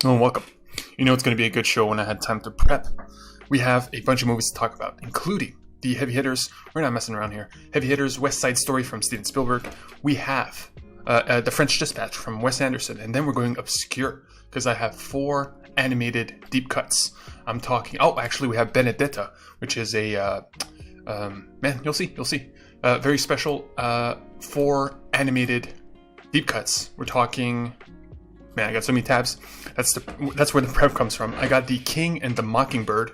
Oh, welcome. You know it's going to be a good show when I had time to prep. We have a bunch of movies to talk about, including the heavy hitters. We're not messing around here. Heavy hitters, West Side Story from Steven Spielberg. We have The French Dispatch from Wes Anderson. And then we're going obscure because I have 4 animated deep cuts. I'm talking... Oh, actually, we have Benedetta, which is a... man, you'll see. Very special 4 animated deep cuts. We're talking... Man, I got so many tabs. That's where the prep comes from. I got The King and the Mockingbird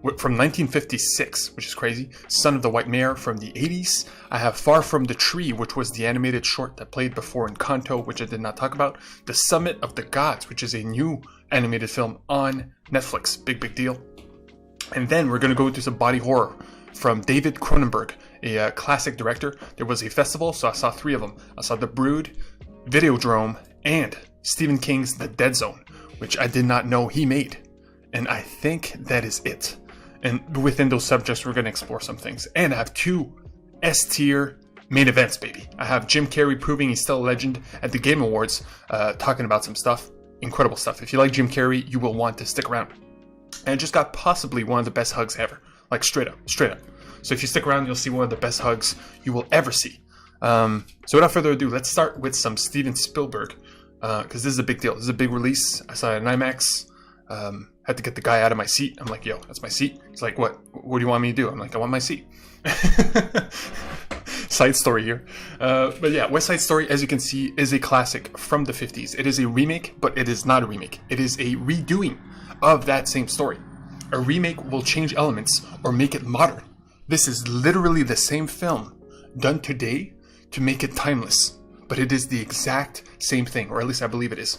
from 1956, which is crazy. Son of the White Mare from the 80s. I have Far From the Tree, which was the animated short that played before in Kanto, which I did not talk about. The Summit of the Gods, which is a new animated film on Netflix. Big deal. And then we're going to go into some body horror from David Cronenberg, a classic director. There was a festival, so I saw 3 of them. I saw The Brood, Videodrome, and Stephen King's The Dead Zone, which I did not know he made. And I think that is it. And within those subjects, we're going to explore some things. And I have 2 S-tier main events, baby. I have Jim Carrey proving he's still a legend at the Game Awards, talking about some stuff. Incredible stuff. If you like Jim Carrey, you will want to stick around. And I just got possibly one of the best hugs ever. Like straight up. So if you stick around, you'll see one of the best hugs you will ever see. So without further ado, let's start with some Steven Spielberg. Because this is a big deal. This is a big release. I saw it in IMAX. Had to get the guy out of my seat. I'm like, yo, that's my seat. He's like, what? What do you want me to do? I'm like, I want my seat. Side story here. But yeah, West Side Story, as you can see, is a classic from the 50s. It is a remake, but it is not a remake. It is a redoing of that same story. A remake will change elements or make it modern. This is literally the same film done today to make it timeless. But it is the exact same thing, or at least I believe it is.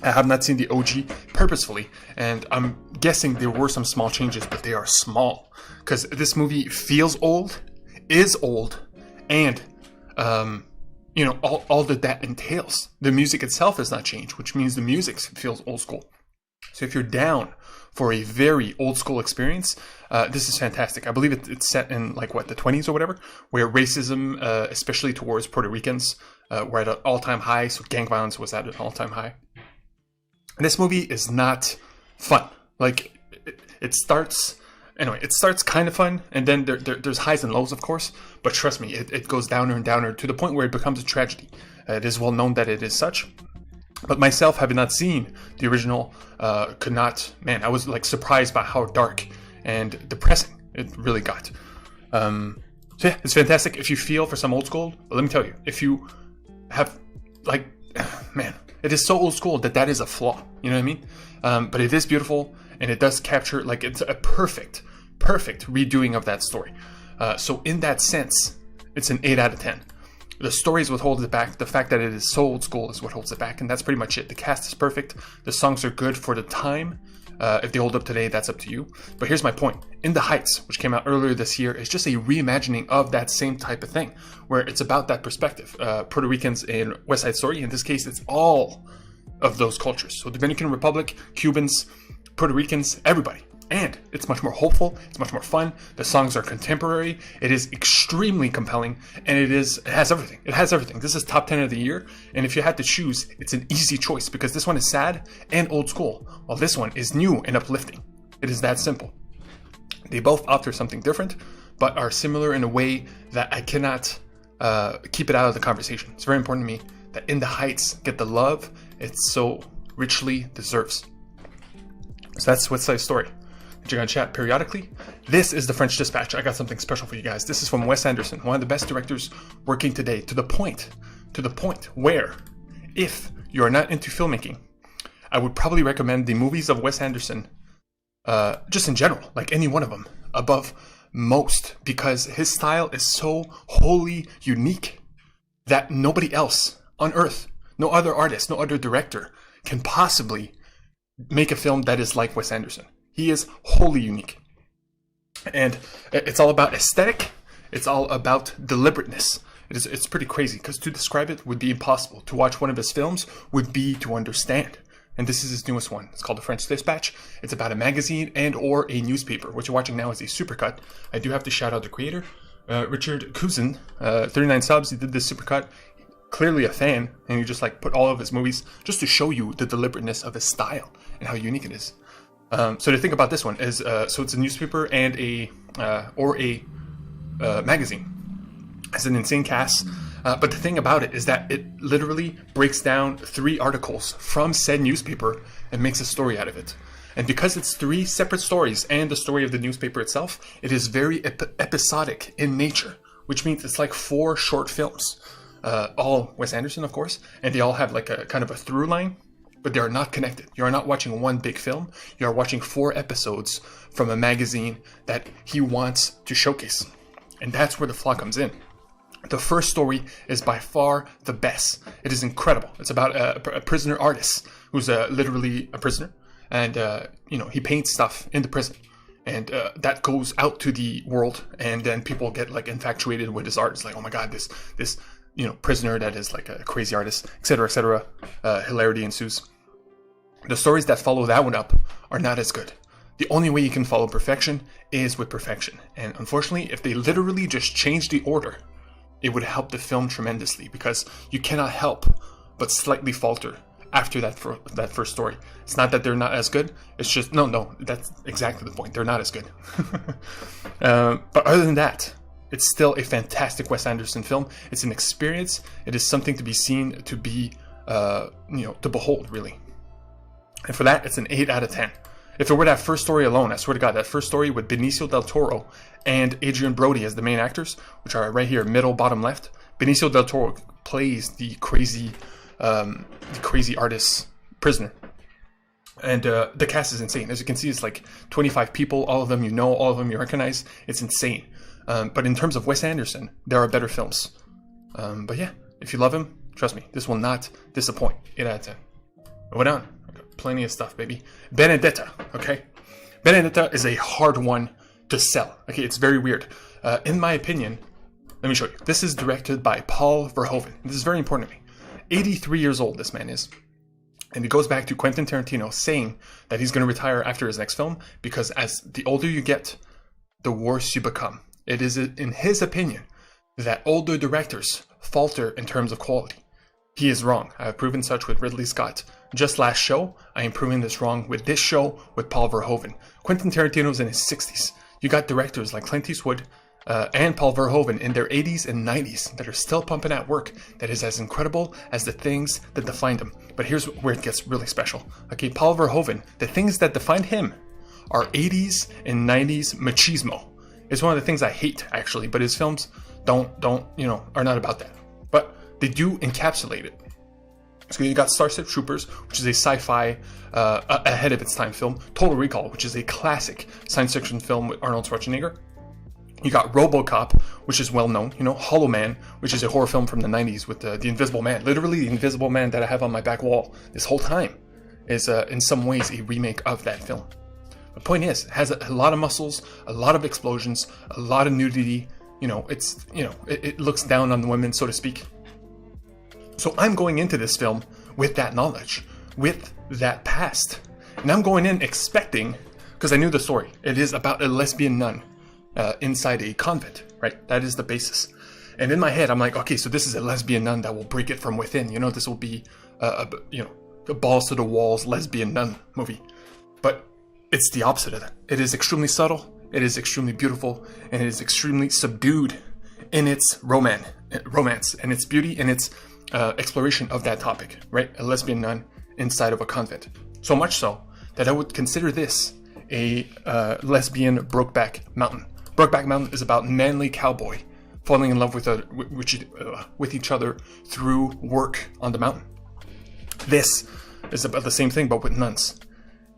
I have not seen the OG purposefully, and I'm guessing there were some small changes, but they are small. Because this movie feels old, is old, and, all that entails. The music itself has not changed, which means the music feels old school. So if you're down for a very old school experience, this is fantastic. I believe it's set in the 20s or whatever, where racism, especially towards Puerto Ricans, were at an all-time high. So gang violence was at an all-time high. This movie is not fun. It starts kind of fun, and then there's highs and lows, of course. But trust me, it goes downer and downer to the point where it becomes a tragedy. It is well known that it is such. But myself, having not seen the original, could not... Man, I was surprised by how dark and depressing it really got. So yeah, it's fantastic. If you feel for some old school, but let me tell you, if you have man, it is so old school that is a flaw. You know what I mean? But it is beautiful, and it does capture it's a perfect redoing of that story. So in that sense, it's an 8 out of 10. The story is what holds it back. The fact that it is so old school is what holds it back, and that's pretty much it. The cast is perfect. The songs are good for the time. If they hold up today, that's up to you. But here's my point. In the Heights, which came out earlier this year, is just a reimagining of that same type of thing, where it's about that perspective. Puerto Ricans in West Side Story, in this case, it's all of those cultures. So Dominican Republic, Cubans, Puerto Ricans, everybody. And it's much more hopeful, it's much more fun, the songs are contemporary, it is extremely compelling, and it has everything. It has everything. This is top 10 of the year, and if you had to choose, it's an easy choice, because this one is sad and old school, while this one is new and uplifting. It is that simple. They both offer something different, but are similar in a way that I cannot keep it out of the conversation. It's very important to me that In the Heights get the love it so richly deserves. So that's West Side Story. You're going to chat periodically. This is The French Dispatch. I got something special for you guys. This is from Wes Anderson, one of the best directors working today, to the point where, if you are not into filmmaking, I would probably recommend the movies of Wes Anderson, just in general, any one of them, above most, because his style is so wholly unique that nobody else on earth, no other artist, no other director, can possibly make a film that is like Wes Anderson. He is wholly unique. And it's all about aesthetic. It's all about deliberateness. It's pretty crazy, because to describe it would be impossible. To watch one of his films would be to understand. And this is his newest one. It's called The French Dispatch. It's about a magazine and or a newspaper. What you're watching now is a supercut. I do have to shout out the creator, Richard Cousin, 39 subs. He did this supercut. clearly a fan, and you just like put all of his movies just to show you the deliberateness of his style and how unique it is. So to think about this one is, so it's a newspaper and a magazine. It's an insane cast. But the thing about it is that it literally breaks down 3 articles from said newspaper and makes a story out of it. And because it's 3 separate stories and the story of the newspaper itself, it is very episodic in nature, which means it's like 4 short films. All Wes Anderson, of course, and they all have like a kind of a through line, but they are not connected. You are not watching one big film. You are watching 4 episodes from a magazine that he wants to showcase. And that's where the flaw comes in. The first story is by far the best. It is incredible. It's about a prisoner artist who's literally a prisoner, and he paints stuff in the prison, and that goes out to the world, and then people get like infatuated with his art. It's like, oh my god, this prisoner that is like a crazy artist, etc., etc. Hilarity ensues. The stories that follow that one up are not as good. The only way you can follow perfection is with perfection, and unfortunately, if they literally just change the order, it would help the film tremendously, because you cannot help but slightly falter after that first story. It's not that they're not as good. It's just, no, that's exactly the point. They're not as good. But other than that, it's still a fantastic Wes Anderson film. It's an experience. It is something to be seen, to be, to behold, really. And for that, it's an 8 out of 10. If it were that first story alone, I swear to God, that first story with Benicio del Toro and Adrian Brody as the main actors, which are right here, middle, bottom, left. Benicio del Toro plays the crazy artist prisoner, and the cast is insane. As you can see, it's like 25 people, all of them you know, all of them you recognize. It's insane. But in terms of Wes Anderson, there are better films. But yeah, if you love him, trust me, this will not disappoint. 8 out of 10. Moving on. Plenty of stuff, baby. Benedetta, okay? Benedetta is a hard one to sell. Okay, it's very weird. In my opinion, let me show you. This is directed by Paul Verhoeven. This is very important to me. 83 years old, this man is. And it goes back to Quentin Tarantino saying that he's going to retire after his next film, because as the older you get, the worse you become. It is, in his opinion, that older directors falter in terms of quality. He is wrong. I have proven such with Ridley Scott. Just last show, I am proving this wrong with this show with Paul Verhoeven. Quentin Tarantino's in his 60s. You got directors like Clint Eastwood and Paul Verhoeven in their 80s and 90s that are still pumping out work that is as incredible as the things that defined them. But here's where it gets really special. Okay, Paul Verhoeven, the things that defined him are 80s and 90s machismo. It's one of the things I hate, actually, but his films are not about that. But they do encapsulate it. So you got Starship Troopers, which is a sci-fi ahead of its time film. Total Recall, which is a classic science fiction film with Arnold Schwarzenegger. You got RoboCop, which is well known. Hollow Man, which is a horror film from the 90s with the Invisible Man. Literally, the Invisible Man that I have on my back wall this whole time is in some ways a remake of that film. The point is, it has a lot of muscles, a lot of explosions, a lot of nudity. It looks down on the women, so to speak. So I'm going into this film with that knowledge, with that past. And I'm going in expecting, because I knew the story, it is about a lesbian nun inside a convent, right? That is the basis. And in my head, I'm like, okay, so this is a lesbian nun that will break it from within. This will be, a balls to the walls lesbian nun movie. But it's the opposite of that. It is extremely subtle, it is extremely beautiful, and it is extremely subdued in its romance and its beauty and its exploration of that topic, right? A lesbian nun inside of a convent. So much so that I would consider this a lesbian Brokeback Mountain. Brokeback Mountain is about manly cowboy falling in love with each other through work on the mountain. This is about the same thing, but with nuns.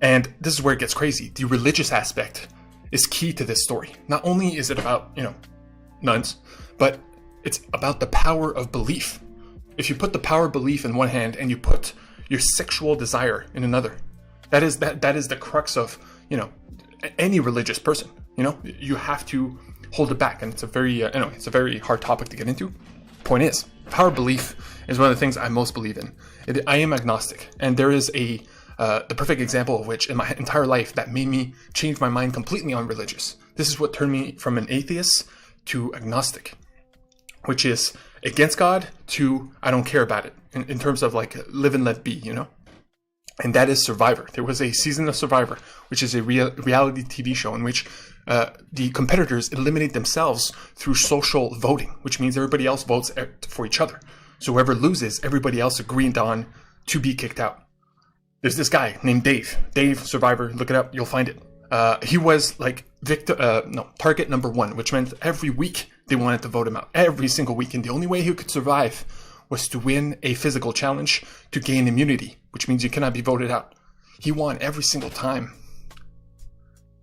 And this is where it gets crazy. The religious aspect is key to this story. Not only is it about, nuns, but it's about the power of belief. If you put the power of belief in one hand and you put your sexual desire in another, that is the crux of, any religious person. You have to hold it back, and it's a very hard topic to get into. Point is, power of belief is one of the things I most believe in. I am agnostic, and there is the perfect example of which in my entire life that made me change my mind completely on religious. This is what turned me from an atheist to agnostic, which is against God to I don't care about it in terms of like live and let be, you know? And that is Survivor. There was a season of Survivor, which is a reality TV show in which the competitors eliminate themselves through social voting, which means everybody else votes for each other. So whoever loses, everybody else agreed on to be kicked out. There's this guy named Dave. Dave, Survivor, look it up, you'll find it. He was like target number 1, which meant every week they wanted to vote him out. Every single week. And the only way he could survive was to win a physical challenge to gain immunity, which means you cannot be voted out. He won every single time.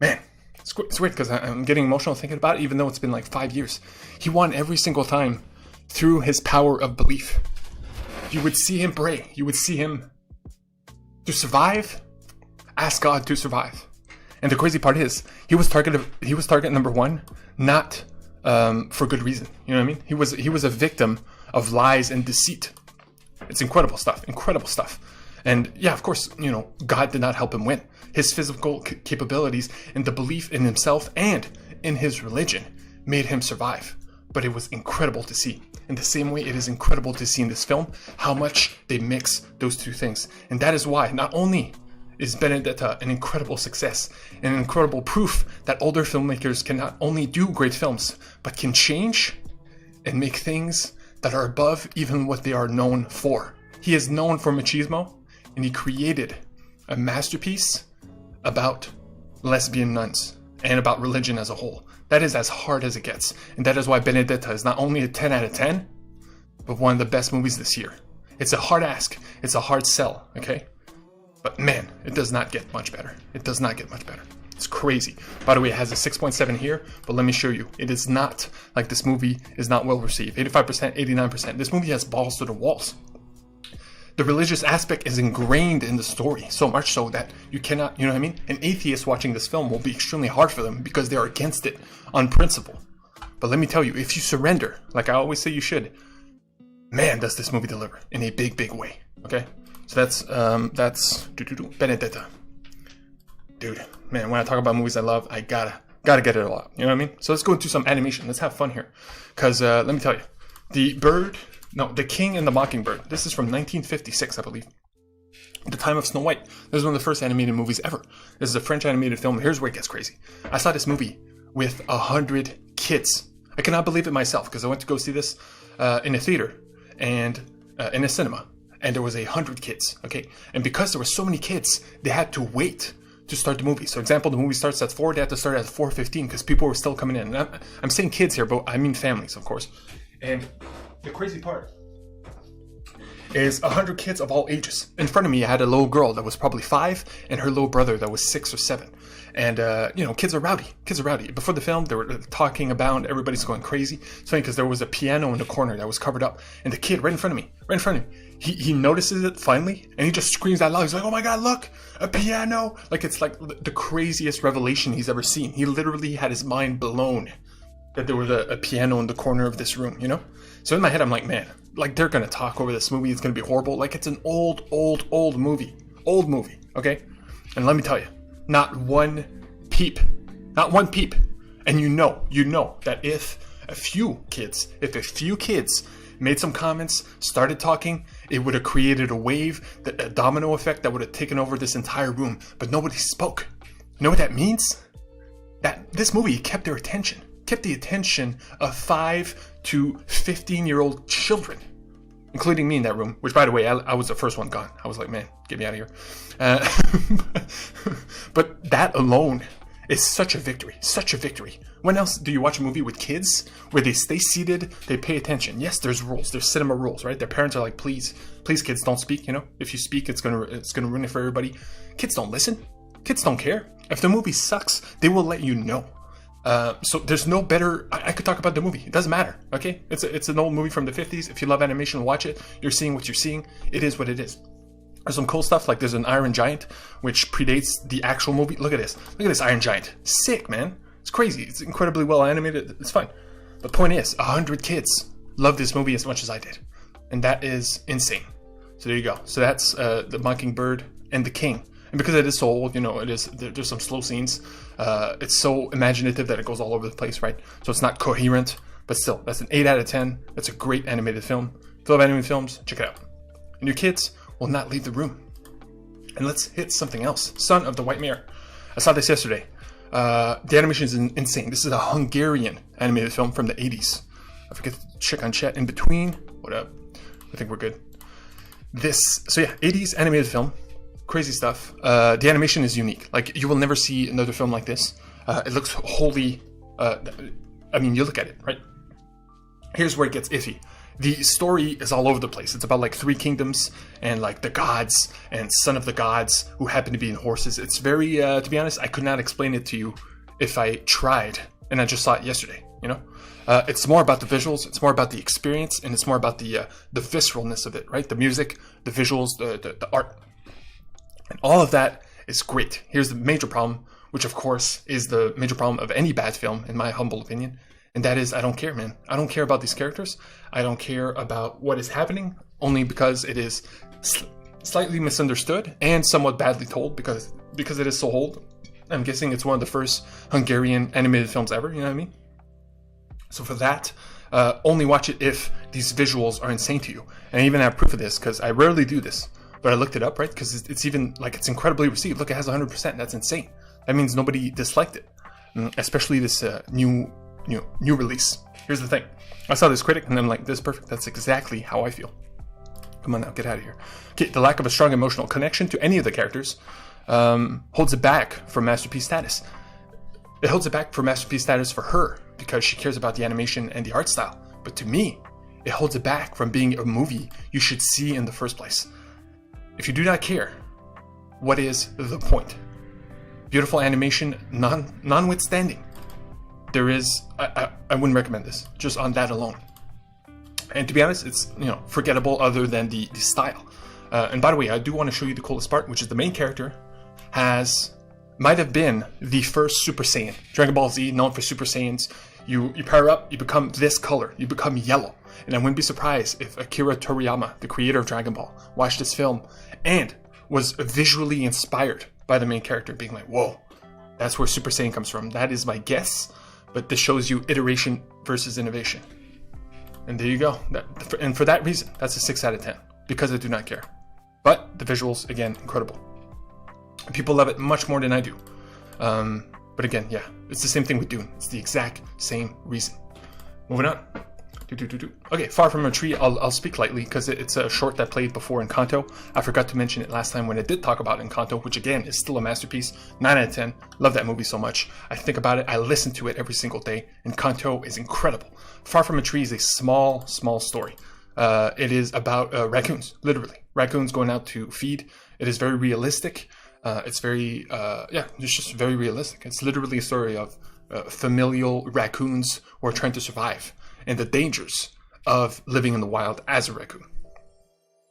Man, it's weird because I'm getting emotional thinking about it, even though it's been like 5 years. He won every single time through his power of belief. You would see him pray. You would see him to survive, ask God to survive. And the crazy part is, he was target number 1, not for good reason. You know what I mean? He was a victim of lies and deceit. It's incredible stuff. Incredible stuff. And yeah, of course, you know, God did not help him win. His physical capabilities and the belief in himself and in his religion made him survive. But it was incredible to see. In the same way, it is incredible to see in this film how much they mix those two things. And that is why not only is Benedetta an incredible success, an incredible proof that older filmmakers can not only do great films, but can change and make things that are above even what they are known for. He is known for machismo, and he created a masterpiece about lesbian nuns and about religion as a whole. That is as hard as it gets, and that is why Benedetta is not only a 10 out of 10, but one of the best movies this year. It's a hard ask, it's a hard sell, okay? But man, it does not get much better. It does not get much better. It's crazy. By the way, it has a 6.7 here, but let me show you. It is not like this movie is not well received. 85%, 89%. This movie has balls to the walls. The religious aspect is ingrained in the story, so much so that you cannot, you know what I mean? An atheist watching this film will be extremely hard for them because they're against it on principle. But let me tell you, if you surrender, like I always say you should, man, does this movie deliver in a big, big way, okay? So that's Benedetta. Dude, man, when I talk about movies I love, I gotta get it all out. You know what I mean? So let's go into some animation. Let's have fun here. Because let me tell you, The King and the Mockingbird. This is from 1956, I believe. The time of Snow White. This is one of the first animated movies ever. This is a French animated film. Here's where it gets crazy. I saw this movie with 100 kids. I cannot believe it myself because I went to go see this in a theater and in a cinema. And there was 100 kids, okay? And because there were so many kids, they had to wait to start the movie. So example, the movie starts at 4, they had to start at 4:15 because people were still coming in. And I'm saying kids here, but I mean families, of course. And the crazy part is 100 kids of all ages. In front of me, I had a little girl that was probably 5 and her little brother that was 6 or 7. And, you know, kids are rowdy. Kids are rowdy. Before the film, they were talking about, everybody's going crazy. It's funny because there was a piano in the corner that was covered up. And the kid right in front of me, he notices it finally, and he just screams out loud. He's like, oh my God, look, a piano. Like, it's like the craziest revelation he's ever seen. He literally had his mind blown that there was a piano in the corner of this room, you know? So in my head, I'm like, man, like they're going to talk over this movie. It's going to be horrible. Like it's an old movie. Old movie, okay? And let me tell you, not one peep. And you know that if a few kids made some comments, started talking, it would have created a wave, a domino effect that would have taken over this entire room. But nobody spoke. You know what that means? That this movie kept the attention of 5 to 15-year-old children, including me in that room, which, by the way, I was the first one gone. I was like, man, get me out of here. But that alone is such a victory. When else do you watch a movie with kids where they stay seated, they pay attention? Yes, there's rules. There's cinema rules, right? Their parents are like, please, kids, don't speak. You know, if you speak, it's gonna ruin it for everybody. Kids don't listen. Kids don't care. If the movie sucks, they will let you know. So there's no better. I could talk about the movie. It doesn't matter. Okay, it's an old movie from the 50s. If you love animation, watch it. You're seeing what you're seeing. It is what it is. There's some cool stuff, like there's an Iron Giant, which predates the actual movie. Look at this Iron Giant. Sick, man. It's crazy. It's incredibly well animated. It's fun. The point is, 100 kids love this movie as much as I did. And that is insane. So there you go. So that's The Mockingbird and The King. And because it is so old, you know, there's some slow scenes. It's so imaginative that it goes all over the place, right? So it's not coherent. but still, that's an 8 out of 10. That's a great animated film. If you love animated films, check it out. And your kids will not leave the room. And let's hit something else. Son of the White Mare. I saw this yesterday. The animation is insane. This is a Hungarian animated film from the 80s. I forget to check on chat in between. What up? I think we're good. 80s animated film. Crazy stuff. The animation is unique. Like, you will never see another film like this. It looks wholly... you look at it, right? Here's where it gets iffy. The story is all over the place. It's about like 3 kingdoms and like the gods and son of the gods who happen to be in horses. It's very, to be honest, I could not explain it to you if I tried, and I just saw it yesterday, you know? It's more about the visuals, it's more about the experience, and it's more about the visceralness of it, right? The music, the visuals, the art. And all of that is great. Here's the major problem, which of course is the major problem of any bad film, in my humble opinion. And that is, I don't care, man. I don't care about these characters. I don't care about what is happening, only because it is slightly misunderstood and somewhat badly told, because it is so old. I'm guessing it's one of the first Hungarian animated films ever, you know what I mean? So for that, only watch it if these visuals are insane to you. And I even have proof of this, because I rarely do this, but I looked it up, right? Because it's even, like, it's incredibly received. Look, it has 100%. That's insane. That means nobody disliked it, especially this new release. Here's the thing. I saw this critic and I'm like, this is perfect. That's exactly how I feel. Come on now, get out of here. Okay, the lack of a strong emotional connection to any of the characters holds it back from masterpiece status. It holds it back for masterpiece status for her because she cares about the animation and the art style. But to me, it holds it back from being a movie you should see in the first place. If you do not care, what is the point? Beautiful animation notwithstanding. There is, I wouldn't recommend this, just on that alone. And to be honest, it's, forgettable other than the style. And by the way, I do want to show you the coolest part, which is the main character might have been the first Super Saiyan. Dragon Ball Z, known for Super Saiyans. You power up, you become this color, you become yellow. And I wouldn't be surprised if Akira Toriyama, the creator of Dragon Ball, watched this film and was visually inspired by the main character, being like, whoa, that's where Super Saiyan comes from. That is my guess. But this shows you iteration versus innovation. And there you go. And for that reason, that's a 6 out of 10. Because I do not care. But the visuals, again, incredible. People love it much more than I do. But again, yeah, it's the same thing with Dune. It's the exact same reason. Moving on. Okay, Far From a Tree, I'll speak lightly because it's a short that played before Encanto. I forgot to mention it last time when I did talk about Encanto, which again is still a masterpiece. 9 out of 10. Love that movie so much. I think about it. I listen to it every single day. Encanto is incredible. Far From a Tree is a small story. It is about raccoons, literally. Raccoons going out to feed. It is very realistic. It's very, it's just very realistic. It's literally a story of familial raccoons who are trying to survive and the dangers of living in the wild as a raccoon.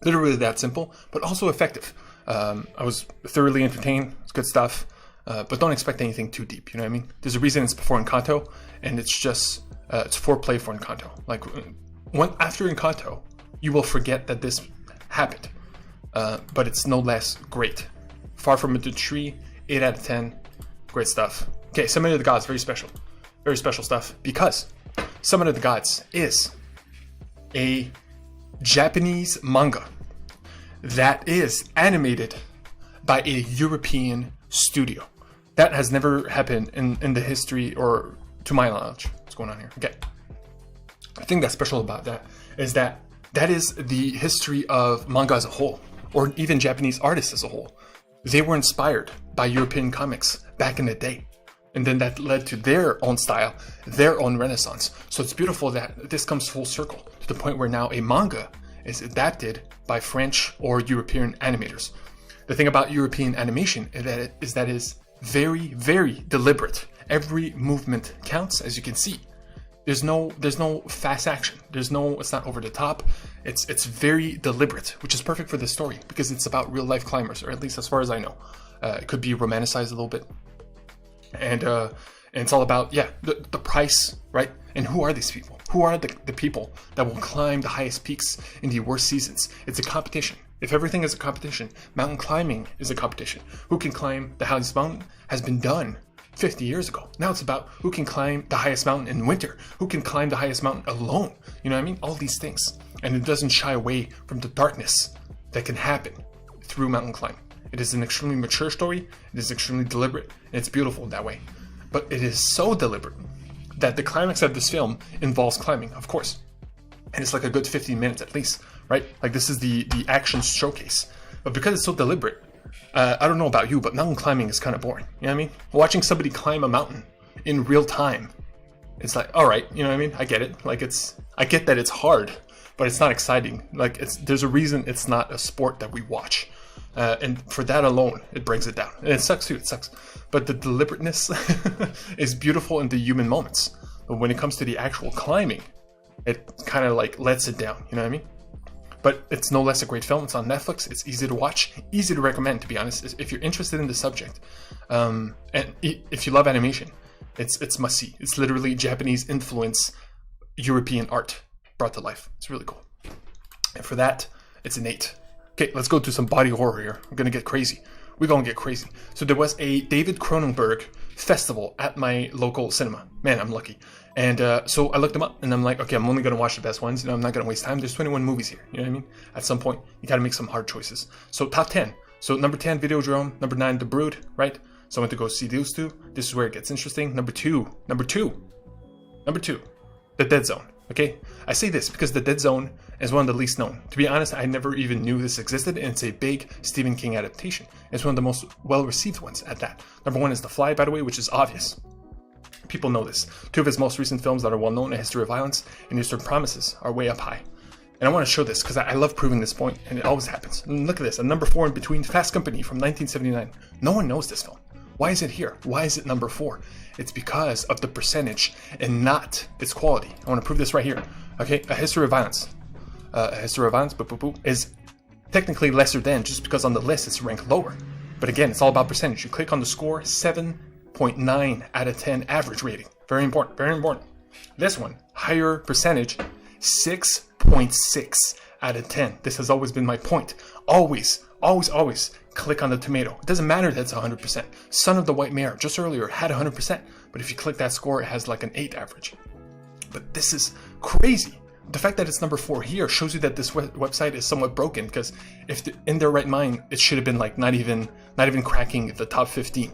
Literally that simple, but also effective. I was thoroughly entertained. It's good stuff, but don't expect anything too deep. You know what I mean? There's a reason it's before Encanto, and it's just it's foreplay for Encanto. Like after Encanto, you will forget that this happened, but it's no less great. Far From a Tree, 8 out of 10, great stuff. Okay, Summon of the Gods, very special stuff, because Summon of the Gods is a Japanese manga that is animated by a European studio. That has never happened in the history, or to my knowledge. What's going on here? Okay. The thing that's special about that is that is the history of manga as a whole, or even Japanese artists as a whole. They were inspired by European comics back in the day. And then that led to their own style, their own renaissance. So it's beautiful that this comes full circle to the point where now a manga is adapted by French or European animators. The thing about European animation is that it is very, very deliberate. Every movement counts, as you can see. There's no fast action. It's not over the top. It's very deliberate, which is perfect for this story because it's about real life climbers, or at least as far as I know. It could be romanticized a little bit. And it's all about, the price, right? And who are these people? Who are the people that will climb the highest peaks in the worst seasons? It's a competition. If everything is a competition, mountain climbing is a competition. Who can climb the highest mountain has been done 50 years ago. Now it's about who can climb the highest mountain in winter, who can climb the highest mountain alone. You know what I mean? All these things. And it doesn't shy away from the darkness that can happen through mountain climbing. It is an extremely mature story. It is extremely deliberate, and it's beautiful that way. But it is so deliberate that the climax of this film involves climbing, of course. And it's like a good 15 minutes at least, right? Like this is the action showcase. But because it's so deliberate, I don't know about you, but mountain climbing is kind of boring. You know what I mean? Watching somebody climb a mountain in real time, it's like, all right, you know what I mean? I get it. Like I get that it's hard, but it's not exciting. Like there's a reason it's not a sport that we watch. And for that alone, it brings it down. And it sucks too, it sucks. But the deliberateness is beautiful in the human moments. But when it comes to the actual climbing, it kind of like lets it down, you know what I mean? But it's no less a great film. It's on Netflix. It's easy to watch, easy to recommend, to be honest. If you're interested in the subject, and if you love animation, it's must see. It's literally Japanese influence European art brought to life. It's really cool. And for that, it's an 8. Okay, let's go to some body horror here. We're gonna get crazy. We're gonna get crazy. So there was a David Cronenberg festival at my local cinema. Man, I'm lucky. And so I looked them up, and I'm like, okay, I'm only gonna watch the best ones. You know, I'm not gonna waste time. There's 21 movies here. You know what I mean? At some point, you gotta make some hard choices. So top 10. So number 10, Videodrome. Number 9, The Brood. Right? So I went to go see those two. This is where it gets interesting. Number two, The Dead Zone. Okay, I say this because The Dead Zone is one of the least known. To be honest, I never even knew this existed, and it's a big Stephen King adaptation. It's one of the most well-received ones at that. Number 1 is The Fly, by the way, which is obvious. People know this. 2 of his most recent films that are well-known, A History of Violence and Eastern Promises, are way up high. And I want to show this because I love proving this point, and it always happens. And look at this, at number 4 in between, Fast Company from 1979. No one knows this film. Why is it here? Why is it number 4? It's because of the percentage and not its quality. I want to prove this right here. Okay, A History of Violence. A History of Violence is technically lesser than, just because on the list it's ranked lower. But again, it's all about percentage. You click on the score, 7.9 out of 10 average rating. Very important, very important. This one, higher percentage, 6.6 out of 10. This has always been my point. Always click on the tomato. It doesn't matter that it's 100%. Son of the White Mare, just earlier, had 100%. But if you click that score, it has like an 8 average. But this is crazy. The fact that it's number 4 here shows you that this website is somewhat broken, because if in their right mind, it should have been like not even cracking the top 15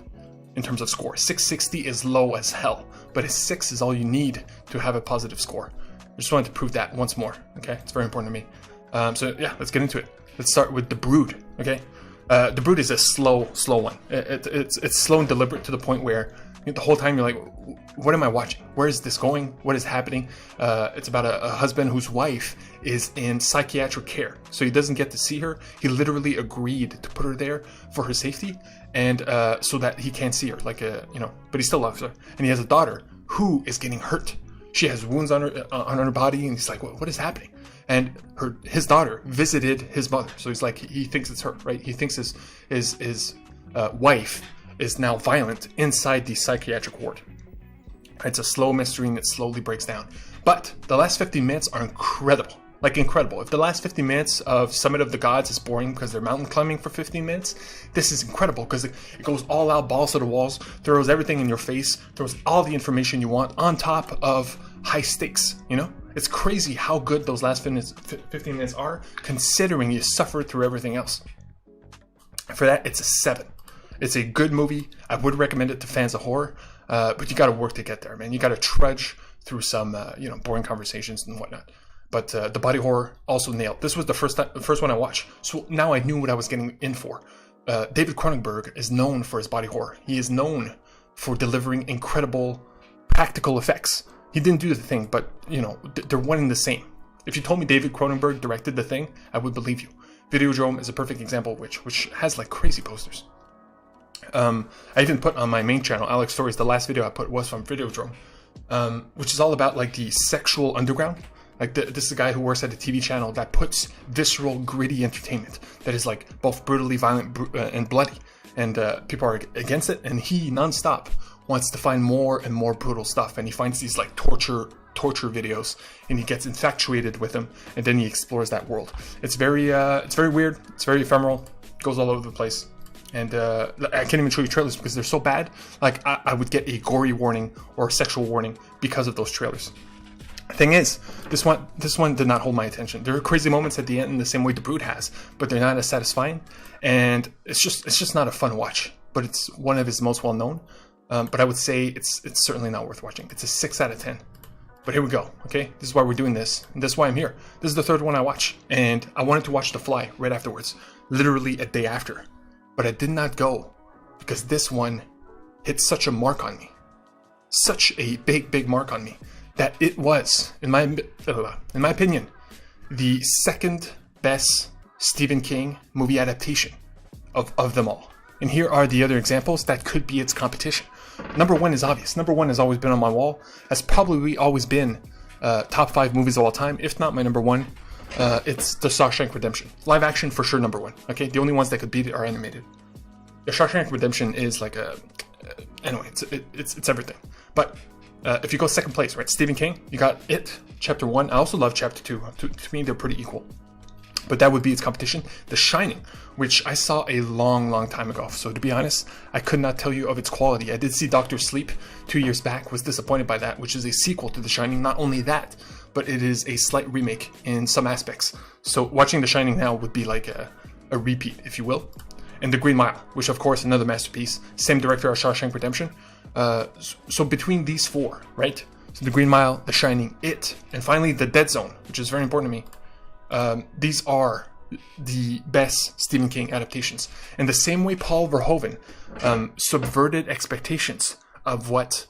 in terms of score. 660 is low as hell, but a 6 is all you need to have a positive score. I just wanted to prove that once more. Okay, it's very important to me. So yeah, let's get into it. Let's start with The Brood. Okay, The Brood is a slow one. It's slow and deliberate to the point where the whole time you're like, what am I watching? Where is this going? What is happening? It's about a husband whose wife is in psychiatric care, so he doesn't get to see her. He literally agreed to put her there for her safety, and so that he can't see her, but he still loves her. And he has a daughter who is getting hurt. She has wounds on her body, and he's like, what is happening? And his daughter visited his mother, so he's like, he thinks it's her, right? He thinks his wife is now violent inside the psychiatric ward. It's a slow mystery, and it slowly breaks down. But the last 15 minutes are incredible. Like, incredible. If the last 15 minutes of Summit of the Gods is boring because they're mountain climbing for 15 minutes, this is incredible because it goes all out, balls to the walls, throws everything in your face, throws all the information you want on top of high stakes, you know? It's crazy how good those last 15 minutes are, considering you suffered through everything else. For that, it's a 7. It's a good movie. I would recommend it to fans of horror, but you got to work to get there, man. You got to trudge through some, boring conversations and whatnot. But the body horror also nailed. This was the first one I watched, so now I knew what I was getting in for. David Cronenberg is known for his body horror. He is known for delivering incredible practical effects. He didn't do the Thing, but they're one and the same. If you told me David Cronenberg directed the Thing, I would believe you. Videodrome is a perfect example of which has like crazy posters. I even put on my main channel, Alex Stories, the last video I put was from Videodrome, which is all about like the sexual underground. Like this is a guy who works at a TV channel that puts visceral, gritty entertainment that is like both brutally violent and bloody, and people are against it, and he nonstop wants to find more and more brutal stuff, and he finds these like torture videos, and he gets infatuated with them, and then he explores that world. It's very weird, it's very ephemeral, goes all over the place. And I can't even show you trailers because they're so bad. Like, I would get a gory warning or a sexual warning because of those trailers. Thing is, this one did not hold my attention. There are crazy moments at the end in the same way The Brood has, but they're not as satisfying. And it's just not a fun watch. But it's one of his most well known. But I would say it's certainly not worth watching. It's a 6 out of 10. But here we go, okay? This is why we're doing this, and this is why I'm here. This is the third one I watch, and I wanted to watch The Fly right afterwards, literally a day after. But I did not go, because this one hit such a mark on me. Such a big mark on me, that it was, in my opinion, the second best Stephen King movie adaptation of them all. And here are the other examples that could be its competition. Number one is obvious. Number one has always been on my wall. Has probably always been top 5 movies of all time, if not my number one. It's The Shawshank Redemption. Live action for sure number one. Okay, the only ones that could beat it are animated. The Shawshank Redemption is like anyway, it's everything. But if you go second place, right? Stephen King, you got It, Chapter 1. I also love Chapter 2. To me, they're pretty equal. But that would be its competition. The Shining, which I saw a long time ago. So to be honest, I could not tell you of its quality. I did see Doctor Sleep 2 years back, was disappointed by that, which is a sequel to The Shining. Not only that, but it is a slight remake in some aspects. So watching The Shining now would be like a repeat, if you will. And The Green Mile, which of course another masterpiece. Same director as Shawshank Redemption. So between these 4, right? So The Green Mile, The Shining, It, and finally The Dead Zone, which is very important to me. These are the best Stephen King adaptations. In the same way Paul Verhoeven subverted expectations of what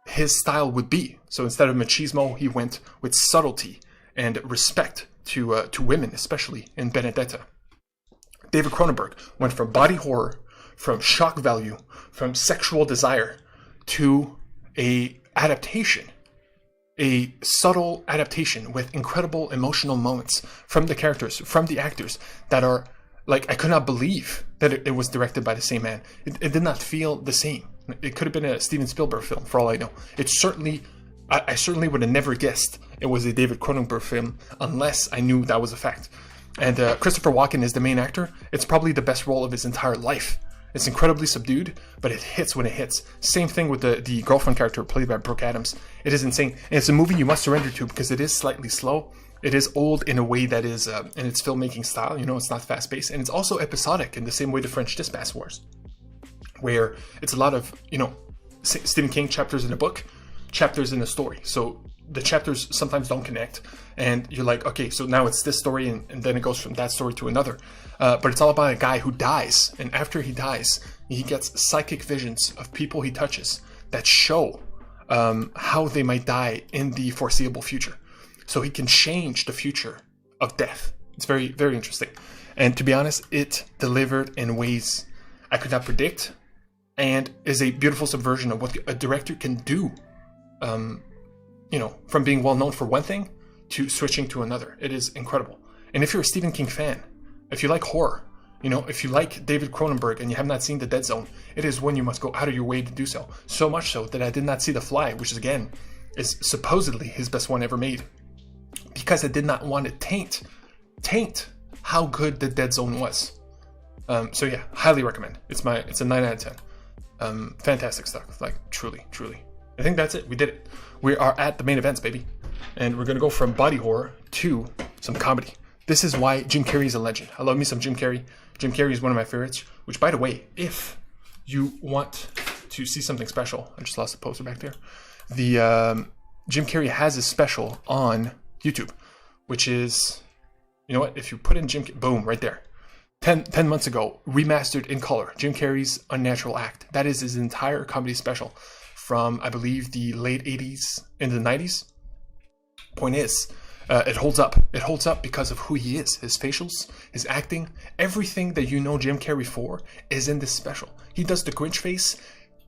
his style would be. So instead of machismo, he went with subtlety and respect to women, especially in Benedetta. David Cronenberg went from body horror, from shock value, from sexual desire to a adaptation. A subtle adaptation with incredible emotional moments from the characters, from the actors that are like, I could not believe that it was directed by the same man. It did not feel the same. It could have been a Steven Spielberg film for all I know. I certainly would have never guessed it was a David Cronenberg film unless I knew that was a fact. And Christopher Walken is the main actor. It's probably the best role of his entire life. It's incredibly subdued, but it hits when it hits. Same thing with the girlfriend character played by Brooke Adams. It is insane. And it's a movie you must surrender to because it is slightly slow. It is old in a way that is in its filmmaking style. You know, it's not fast-paced. And it's also episodic in the same way the French Dispatch was, where it's a lot of, you know, Stephen King chapters in a book, chapters in a story. So the chapters sometimes don't connect. And you're like, okay, so now it's this story and then it goes from that story to another. But it's all about a guy who dies. And after he dies, he gets psychic visions of people he touches that show how they might die in the foreseeable future. So he can change the future of death. It's very, very interesting. And to be honest, it delivered in ways I could not predict and is a beautiful subversion of what a director can do. You know, from being well known for one thing to switching to another. It is incredible. And if you're a Stephen King fan, if you like horror, you know, if you like David Cronenberg and you have not seen The Dead Zone, it is one you must go out of your way to do so. So much so that I did not see The Fly, which is, again, is supposedly his best one ever made. Because I did not want to taint how good The Dead Zone was. So yeah, highly recommend. It's a 9 out of 10. Fantastic stuff. Like, truly. I think that's it. We did it. We are at the main events, baby. And we're going to go from body horror to some comedy. This is why Jim Carrey is a legend. I love me some Jim Carrey. Jim Carrey is one of my favorites. Which, by the way, if you want to see something special, I just lost the poster back there. The Jim Carrey has a special on YouTube, which is, you know what? If you put in boom, right there. 10 months ago, remastered in color. Jim Carrey's Unnatural Act. That is his entire comedy special from, I believe, the late 80s into the 90s. Point is, it holds up. It holds up because of who he is. His facials, his acting, everything that you know Jim Carrey for is in this special. He does the Grinch face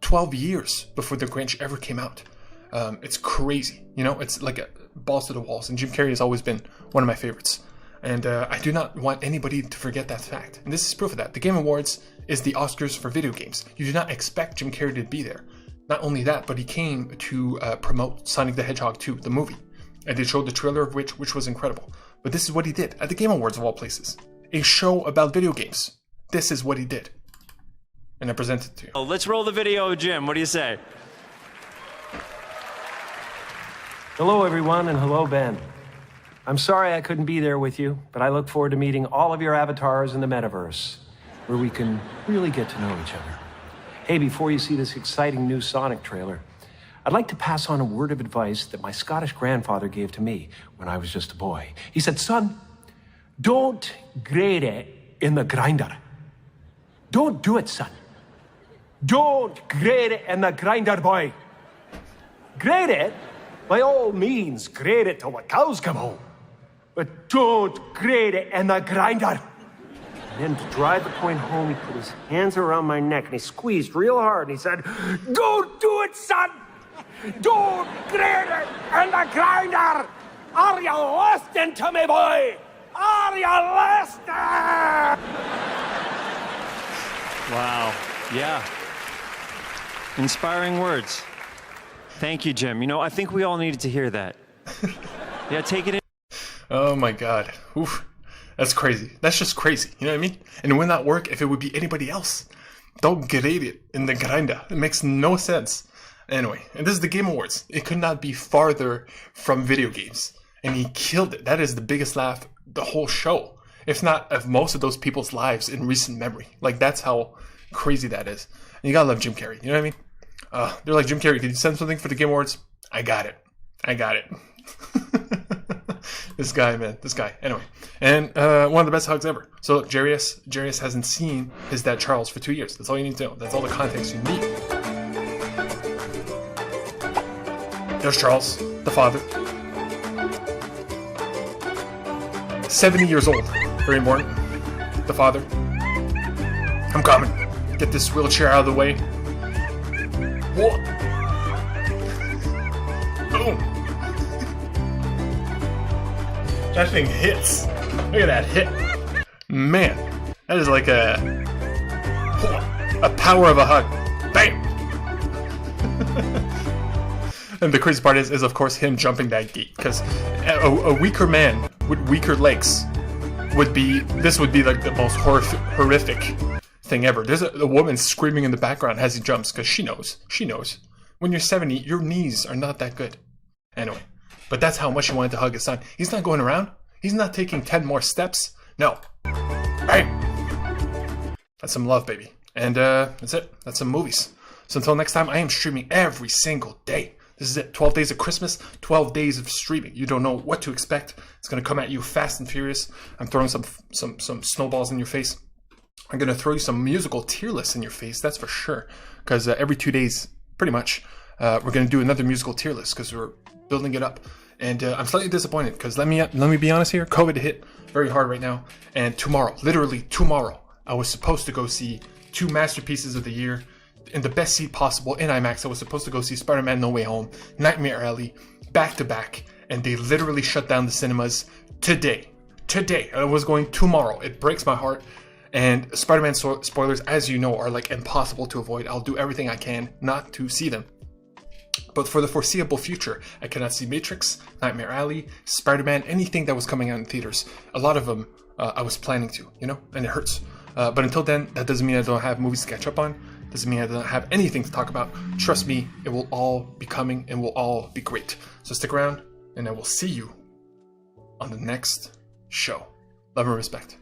12 years before the Grinch ever came out. It's crazy. You know, it's like balls to the walls. And Jim Carrey has always been one of my favorites. And I do not want anybody to forget that fact. And this is proof of that. The Game Awards is the Oscars for video games. You do not expect Jim Carrey to be there. Not only that, but he came to promote Sonic the Hedgehog 2, the movie. And they showed the trailer of which was incredible. But this is what he did at the Game Awards of all places. A show about video games. This is what he did. and I present it to you. Oh, let's roll the video, Jim. What do you say? Hello, everyone, and hello, Ben. I'm sorry I couldn't be there with you, but I look forward to meeting all of your avatars in the metaverse, where we can really get to know each other. Hey, before you see this exciting new Sonic trailer, I'd like to pass on a word of advice that my Scottish grandfather gave to me when I was just a boy. He said, son, don't grate it in the grinder. Don't do it, son. Don't grate it in the grinder, boy. Grate it, by all means, grate it till the cows come home. But don't grate it in the grinder. And then to drive the point home, he put his hands around my neck and he squeezed real hard and he said, don't do it, son! Don't grate it in the grinder! Are you listening to me, boy? Are you listening? Wow. Yeah. Inspiring words. Thank you, Jim. You know, I think we all needed to hear that. Yeah, take it in. Oh my god. Oof. That's crazy. That's just crazy. You know what I mean? And it would not work if it would be anybody else. Don't grate it in the grinder. It makes no sense. Anyway, and this is the Game Awards. It could not be farther from video games. And he killed it. That is the biggest laugh the whole show. If not of most of those people's lives in recent memory. Like, that's how crazy that is. And you gotta love Jim Carrey. You know what I mean? They're like, Jim Carrey, can you send something for the Game Awards? I got it. This guy, man. This guy. Anyway. And one of the best hugs ever. So look, Jarius hasn't seen his dad Charles for 2 years. That's all you need to know. That's all the context you need. There's Charles, the father. 70 years old. Very important. The father. I'm coming. Get this wheelchair out of the way. What? Boom. That thing hits. Look at that hit. Man, that is like a power of a hug. Bam! And the crazy part is of course, him jumping that gate. Because a weaker man with weaker legs would be like the most horrific thing ever. There's a woman screaming in the background as he jumps because she knows. When you're 70, your knees are not that good. Anyway, but that's how much he wanted to hug his son. He's not going around. He's not taking 10 more steps. No. Bang! That's some love, baby. And that's it. That's some movies. So until next time, I am streaming every single day. This is it. 12 days of Christmas, 12 days of streaming. You don't know what to expect. It's going to come at you fast and furious. I'm throwing some snowballs in your face. I'm going to throw you some musical tier lists in your face, that's for sure. Because every 2 days, pretty much, we're going to do another musical tier list because we're building it up. And I'm slightly disappointed because let me be honest here. COVID hit very hard right now. And tomorrow, literally tomorrow, I was supposed to go see 2 masterpieces of the year in the best seat possible in IMAX. I was supposed to go see Spider-Man No Way Home, Nightmare Alley, back to back. And they literally shut down the cinemas today. I was going tomorrow. It breaks my heart. And Spider-Man spoilers, as you know, are like impossible to avoid. I'll do everything I can not to see them. But for the foreseeable future, I cannot see Matrix, Nightmare Alley, Spider-Man, anything that was coming out in theaters. A lot of them I was planning to, you know, and it hurts. But until then, that doesn't mean I don't have movies to catch up on. Doesn't mean I don't have anything to talk about. Trust me, it will all be coming and will all be great. So stick around, and I will see you on the next show. Love and respect.